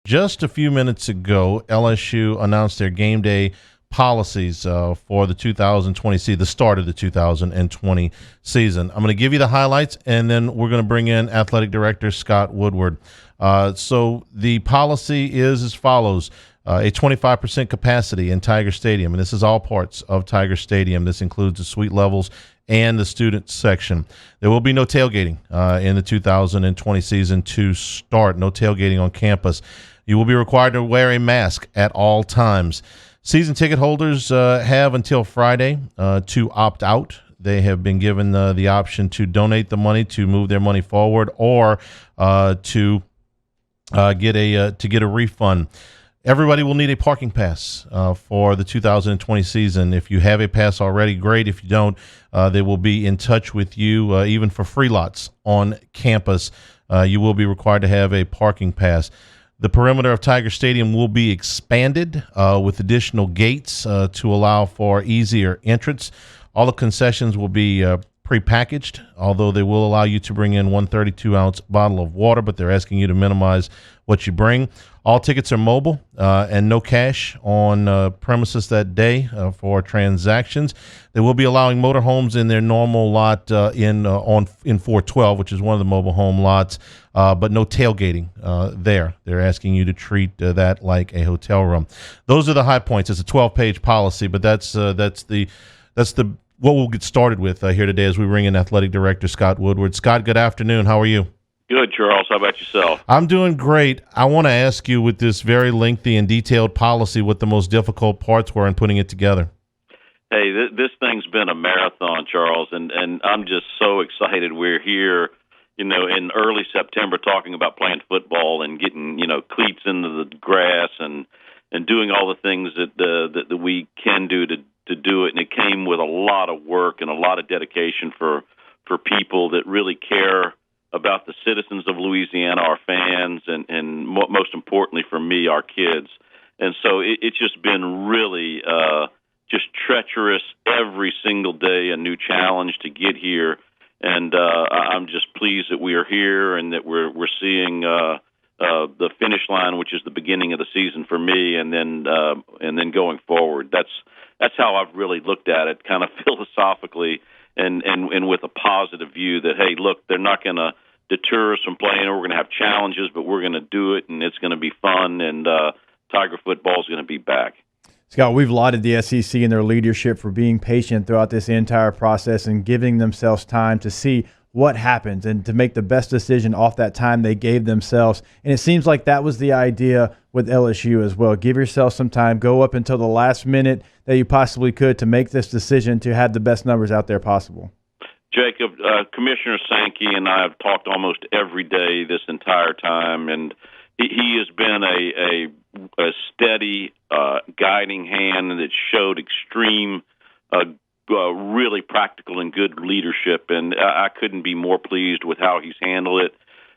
Just a few minutes ago, LSU announced their game day policies for the 2020 the start of the 2020 season. I'm going to give you the highlights, and then we're going to bring in Athletic Director Scott Woodward. So the policy is as follows. A 25% capacity in Tiger Stadium, and this is all parts of Tiger Stadium. This includes the suite levels and the student section. There will be no tailgating in the 2020 season to start. No tailgating on campus. You will be required to wear a mask at all times. Season ticket holders have until Friday to opt out. They have been given the option to donate the money to move their money forward, or to get a refund. Everybody will need a parking pass for the 2020 season. If you have a pass already, great. If you don't, they will be in touch with you, even for free lots on campus. You will be required to have a parking pass. The perimeter of Tiger Stadium will be expanded with additional gates to allow for easier entrance. All the concessions will be prepackaged, although they will allow you to bring in 132-ounce bottle of water, but they're asking you to minimize what you bring. All tickets are mobile and no cash on premises that day for transactions. They will be allowing motorhomes in their normal lot in 412, which is one of the mobile home lots, but no tailgating there. They're asking you to treat that like a hotel room. Those are the high points. It's a 12-page policy, but that's what we'll get started with here today as we bring in Athletic Director Scott Woodward. Scott, good afternoon. How are you? Good, Charles. How about yourself? I'm doing great. I want to ask you, with this very lengthy and detailed policy, what the most difficult parts were in putting it together. Hey, this thing's been a marathon, Charles, and I'm just so excited we're here, in early September talking about playing football and getting, cleats into the grass and doing all the things that we can do to do it. And it came with a lot of work and a lot of dedication for people that really care about the citizens of Louisiana, our fans, and most importantly for me, our kids. And so it's just been really just treacherous every single day, a new challenge to get here. And I'm just pleased that we are here and that we're seeing the finish line, which is the beginning of the season for me, and then going forward. That's how I've really looked at it, kind of philosophically, and with a positive view that, hey, look, they're not going to deter us from playing. We're going to have challenges, but we're going to do it, and it's going to be fun, and Tiger football is going to be back. Scott, we've lauded the SEC and their leadership for being patient throughout this entire process and giving themselves time to see what happens and to make the best decision off that time they gave themselves. And it seems like that was the idea with LSU as well. Give yourself some time, go up until the last minute that you possibly could to make this decision to have the best numbers out there possible. Jacob, Commissioner Sankey and I have talked almost every day this entire time, and he has been a steady guiding hand that showed extreme really practical and good leadership, and I couldn't be more pleased with how he's handled it.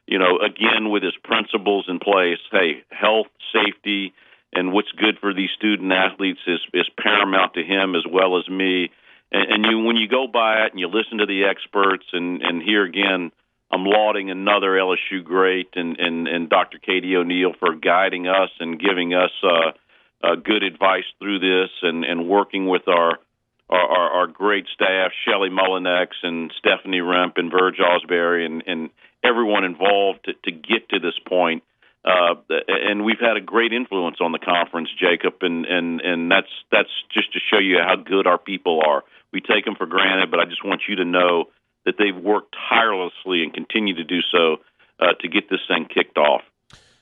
Again, with his principles in place, hey, health, safety, and what's good for these student athletes is paramount to him as well as me. And when you go by it and you listen to the experts, and here again, I'm lauding another LSU great and Dr. Katie O'Neill for guiding us and giving us good advice through this, and working with our great staff, Shelley Mullinex and Stephanie Remp and Verge Osbury and everyone involved to get to this point. And we've had a great influence on the conference, Jacob, and that's just to show you how good our people are. We take them for granted, but I just want you to know that they've worked tirelessly and continue to do so to get this thing kicked off.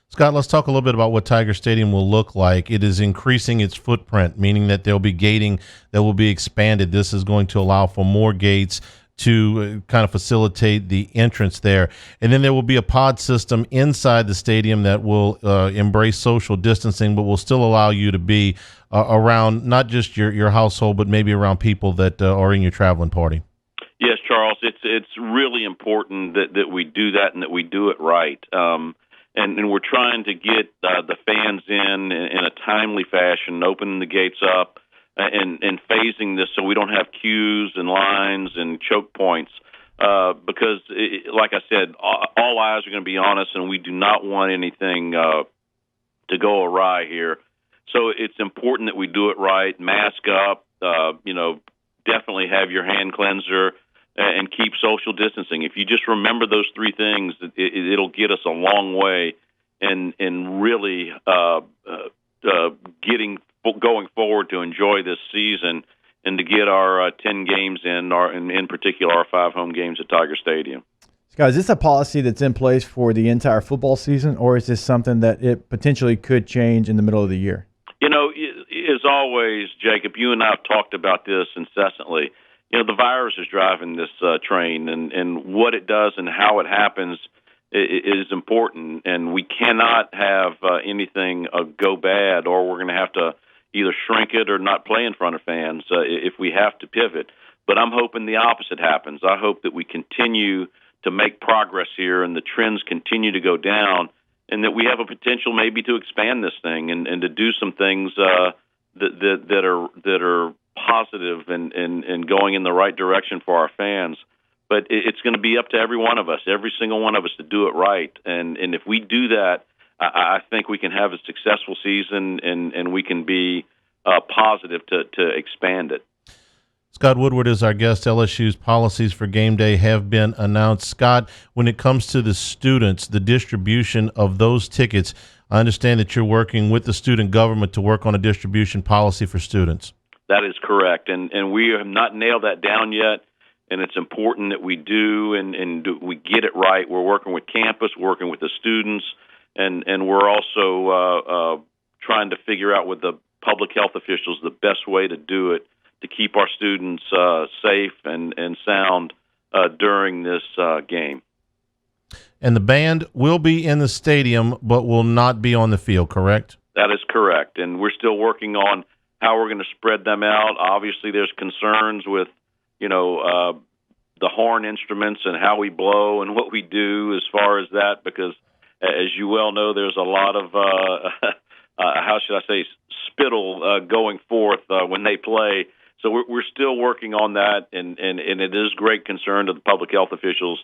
Scott, let's talk a little bit about what Tiger Stadium will look like. It is increasing its footprint, meaning that there'll be gating that will be expanded. This is going to allow for more gates to kind of facilitate the entrance there. And then there will be a pod system inside the stadium that will embrace social distancing, but will still allow you to be around not just your household, but maybe around people that are in your traveling party. Yes, Charles, it's really important that we do that and that we do it right. And we're trying to get the fans in a timely fashion, opening the gates up, and phasing this so we don't have queues and lines and choke points. Because, like I said, all eyes are going to be on us, and we do not want anything to go awry here. So it's important that we do it right. Mask up, definitely have your hand cleanser, and keep social distancing. If you just remember those three things, it'll get us a long way in really going forward to enjoy this season and to get our 10 games in particular our 5 home games at Tiger Stadium. Scott, is this a policy that's in place for the entire football season, or is this something that it potentially could change in the middle of the year? As always, Jacob, you and I have talked about this incessantly. The virus is driving this train, and what it does and how it happens is important, and we cannot have anything go bad, or we're going to have to either shrink it or not play in front of fans if we have to pivot. But I'm hoping the opposite happens. I hope that we continue to make progress here and the trends continue to go down, and that we have a potential maybe to expand this thing and to do some things that are positive and going in the right direction for our fans. But it's going to be up to every one of us, every single one of us, to do it right. And if we do that, I think we can have a successful season and we can be positive to expand it. Scott Woodward is our guest. LSU's policies for game day have been announced. Scott, when it comes to the students, the distribution of those tickets, I understand that you're working with the student government to work on a distribution policy for students. That is correct, and we have not nailed that down yet, and it's important that we do and we get it right. We're working with campus, working with the students, and we're also trying to figure out with the public health officials the best way to do it to keep our students safe and sound during this game. And the band will be in the stadium but will not be on the field, correct? That is correct, and we're still working on how we're going to spread them out. Obviously, there's concerns with, the horn instruments and how we blow and what we do as far as that, because as you well know, there's a lot of, how should I say, spittle going forth when they play. So we're still working on that, and it is great concern to the public health officials,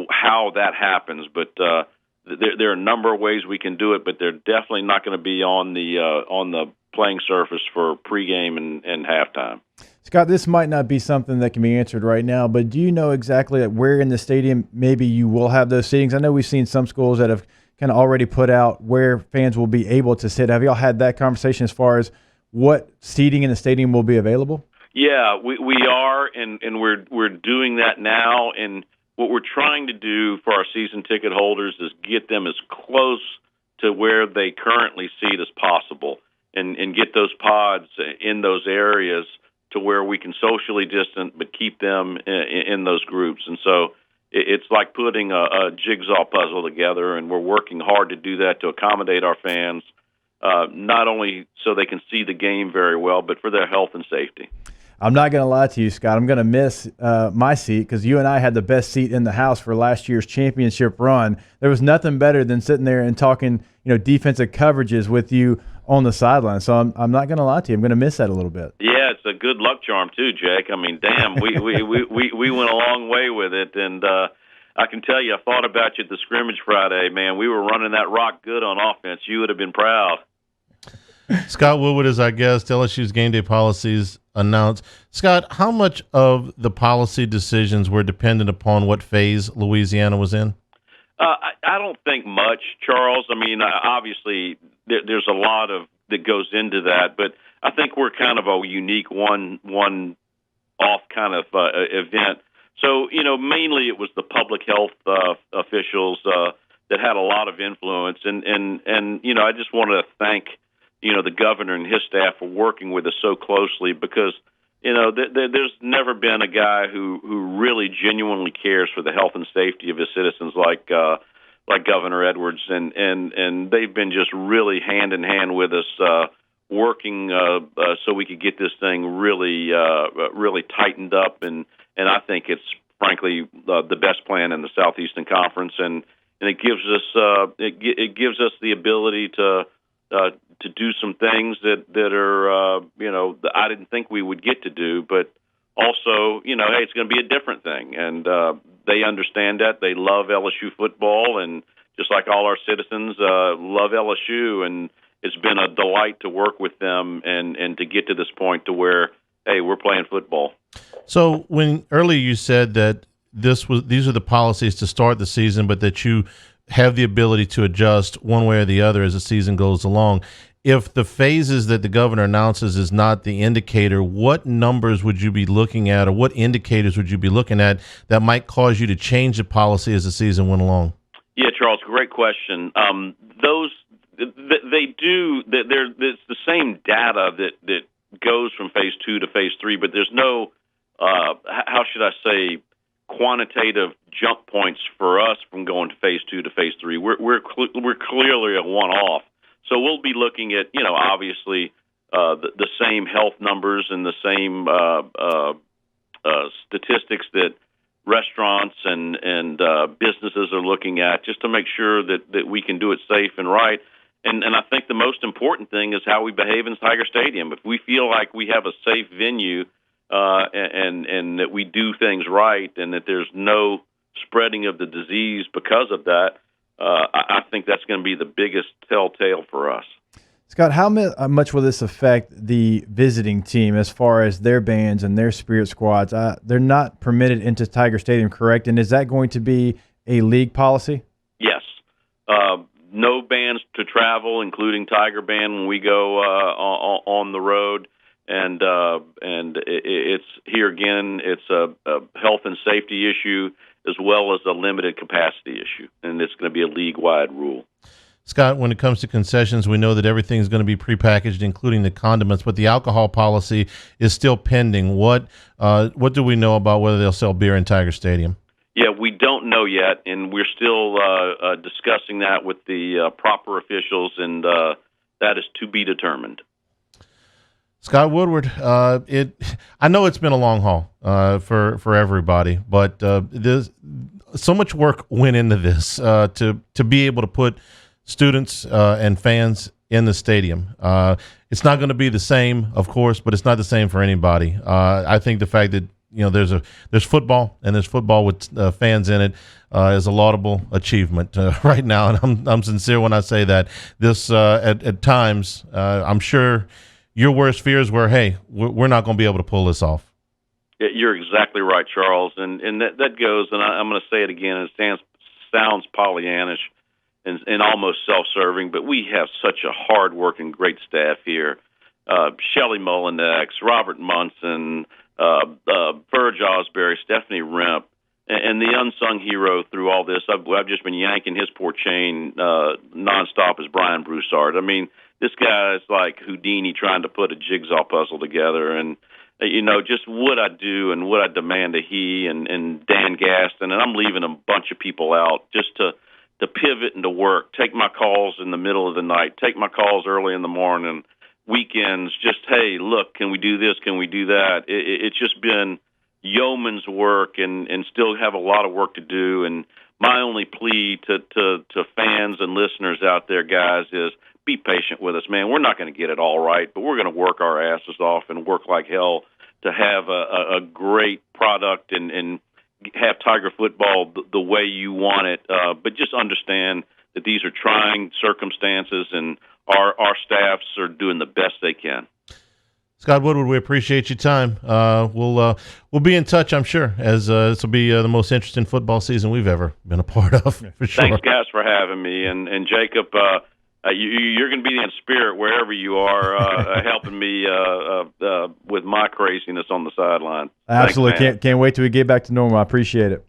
how that happens. But there are a number of ways we can do it, but they're definitely not going to be on the playing surface for pregame and halftime. Scott, this might not be something that can be answered right now, but do you know exactly where in the stadium maybe you will have those seatings? I know we've seen some schools that have kind of already put out where fans will be able to sit. Have y'all had that conversation as far as what seating in the stadium will be available? Yeah, we are, and we're doing that now. And what we're trying to do for our season ticket holders is get them as close to where they currently seat as possible, and get those pods in those areas to where we can socially distance but keep them in those groups. And so it's like putting a jigsaw puzzle together, and we're working hard to do that to accommodate our fans, not only so they can see the game very well, but for their health and safety. I'm not going to lie to you, Scott. I'm going to miss my seat because you and I had the best seat in the house for last year's championship run. There was nothing better than sitting there and talking, defensive coverages with you on the sideline. So I'm not going to lie to you. I'm going to miss that a little bit. Yeah, it's a good luck charm too, Jake. I mean, damn, we went a long way with it, and I can tell you, I thought about you at the scrimmage Friday, man. We were running that rock good on offense. You would have been proud. Scott Woodward is our guest. LSU's game day policies announced. Scott, how much of the policy decisions were dependent upon what phase Louisiana was in? I don't think much, Charles. I mean, obviously, there's a lot of that goes into that, but I think we're kind of a unique one-off kind of event. So, mainly it was the public health officials that had a lot of influence, and I just want to thank the governor and his staff for working with us so closely, because there's never been a guy who really genuinely cares for the health and safety of his citizens like Governor Edwards, and they've been just really hand in hand with us, working so we could get this thing really tightened up, and I think it's frankly the best plan in the Southeastern Conference, and it gives us it gives us the ability to do some things that are that I didn't think we would get to do, but also hey, it's going to be a different thing, and they understand that. They love LSU football, and just like all our citizens, love LSU, and it's been a delight to work with them and to get to this point to where, hey, we're playing football. So when earlier you said that these are the policies to start the season, but that you have the ability to adjust one way or the other as the season goes along. If the phases that the governor announces is not the indicator, what numbers would you be looking at, or what indicators would you be looking at that might cause you to change the policy as the season went along? Yeah, Charles, great question. They do. It's the same data that goes from phase 2 to phase 3, but there's no, how should I say, quantitative jump points for us from going to phase 2 to phase 3. We're clearly a one-off. So we'll be looking at, obviously the same health numbers and the same statistics that restaurants and businesses are looking at, just to make sure that we can do it safe and right. And I think the most important thing is how we behave in Tiger Stadium. If we feel like we have a safe venue and that we do things right and that there's no spreading of the disease because of that, I think that's going to be the biggest telltale for us. Scott, how much will this affect the visiting team as far as their bands and their spirit squads? They're not permitted into Tiger Stadium, correct? And is that going to be a league policy? Yes. No bands to travel, including Tiger Band, when we go on the road. And it's here again, it's a health and safety issue as well as a limited capacity issue, and it's going to be a league-wide rule. Scott, when it comes to concessions, we know that everything is going to be prepackaged, including the condiments, but the alcohol policy is still pending. What do we know about whether they'll sell beer in Tiger Stadium? Yeah, we don't know yet, and we're still discussing that with the proper officials, and that is to be determined. Scott Woodward, I know it's been a long haul for everybody, but there's so much work went into this to be able to put students and fans in the stadium. It's not going to be the same, of course, but it's not the same for anybody. I think the fact that there's football and there's football with fans in it is a laudable achievement right now, and I'm sincere when I say that. This at times, I'm sure your worst fears were, hey, we're not going to be able to pull this off. Yeah, you're exactly right, Charles, and that goes, and I'm going to say it again. It sounds Pollyannish and almost self-serving, but we have such a hard-working, great staff here. Shelley Mullinex, Robert Munson, Burge Osbury, Stephanie Remp, and the unsung hero through all this. I've just been yanking his poor chain nonstop is Brian Broussard. I mean, this guy is like Houdini trying to put a jigsaw puzzle together, and just what I do and what I demand of he and Dan Gaston, and I'm leaving a bunch of people out just to pivot and to work, take my calls in the middle of the night, take my calls early in the morning, weekends, just, hey, look, can we do this? Can we do that? It's just been yeoman's work and still have a lot of work to do. And my only plea to fans and listeners out there, guys, is be patient with us, man. We're not going to get it all right, but we're going to work our asses off and work like hell to have a great product and have Tiger football the way you want it. But just understand that these are trying circumstances, and our staffs are doing the best they can. Scott Woodward, we appreciate your time. We'll be in touch, I'm sure, as this will be the most interesting football season we've ever been a part of, for sure. Thanks, guys, for having me. And Jacob, you're going to be in spirit wherever you are, helping me with my craziness on the sideline. Absolutely. Thanks, can't wait till we get back to normal. I appreciate it.